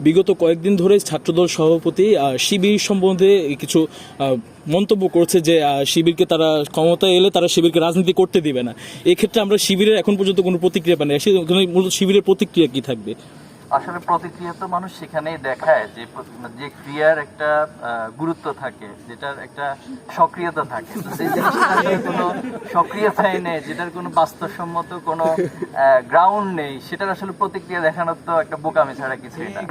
বিগত কয়েকদিন ধরে ছাত্রদল সভাপতি শিবির সম্বন্ধে কিছু মন্তব্য করছে যে শিবিরকে তারা ক্ষমতায় এলে তারা শিবিরকে রাজনীতি করতে দিবে না। এক্ষেত্রে আমরা শিবিরের এখন পর্যন্ত কোনো প্রতিক্রিয়া পাই না। মূলত শিবিরের প্রতিক্রিয়া কি থাকবে? আসলে প্রতিক্রিয়া তো মানুষ সেখানেই দেখায় যে ক্রিয়ার একটা গুরুত্ব থাকে, যেটার একটা সক্রিয়তা থাকে। তো সেই জিনিসটার কোনো সক্রিয়তাই নেই, যেটার কোনো বাস্তবসম্মত কোনো গ্রাউন্ড নেই, সেটার আসলে প্রতিক্রিয়া দেখানোর তো একটা বোকামি ছাড়া কিছুই না।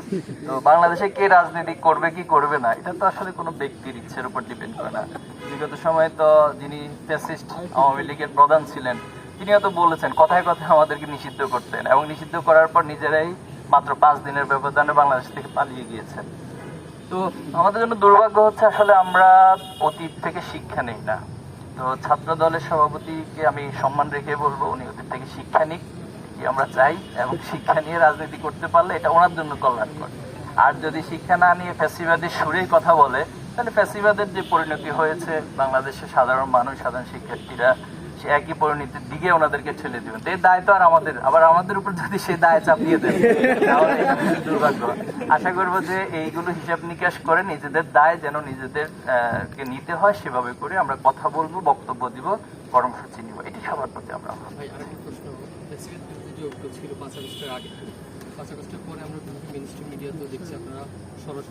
তো বাংলাদেশে কে রাজনীতি করবে কি করবে না, এটা তো আসলে কোনো ব্যক্তির ইচ্ছের উপর ডিপেন্ড করে না। বিগত সময়ে তো যিনি ফ্যাসিস্ট আওয়ামী লীগের প্রধান ছিলেন, তিনিও তো বলেছেন কথায় কথায় আমাদেরকে নিষিদ্ধ করতেন, এবং নিষিদ্ধ করার পর নিজেরাই মাত্র 5 দিনের ব্যবধানে বাংলাদেশ থেকে পালিয়ে গিয়েছেন। তো আমাদের জন্য দুর্ভাগ্য হচ্ছে আসলে আমরা অতীত থেকে শিক্ষা নেই না। তো ছাত্র দলের সভাপতিকে আমি সম্মান রেখে বলবো, উনি অতীত থেকে শিক্ষা নিক, কি আমরা চাই, এবং শিক্ষা নিয়ে রাজনীতি করতে পারলে এটা ওনার জন্য কল্যাণকর। আর যদি শিক্ষা না নিয়ে ফ্যাসিবাদের সুরেই কথা বলে, তাহলে ফ্যাসিবাদের যে পরিণতি হয়েছে বাংলাদেশের সাধারণ মানুষ, সাধারণ শিক্ষার্থীরা সে একই পরিণতির দিকে ওনাদেরকে ঠেলে দেবেন। এই দায় তো আর আমাদের উপর যদি সেই দায় চাপিয়ে দেন, তাহলে এটা দুর্ভাগ্য। আশা করবো যে এইগুলো হিসাব নিকাশ করে নিজেদের দায় যেন নিজেদের কে নিতে হয়, সেভাবে করে আমরা কথা বলবো, বক্তব্য দিব, কর্মসূচি নিব, এটি সবার প্রতি আমরা। ছিল 5 আগস্টের আগে, 5 আগস্টের পরে আমরা মিনিস্ট্রি মিডিয়াতেও দেখছি আপনারা সরাসরি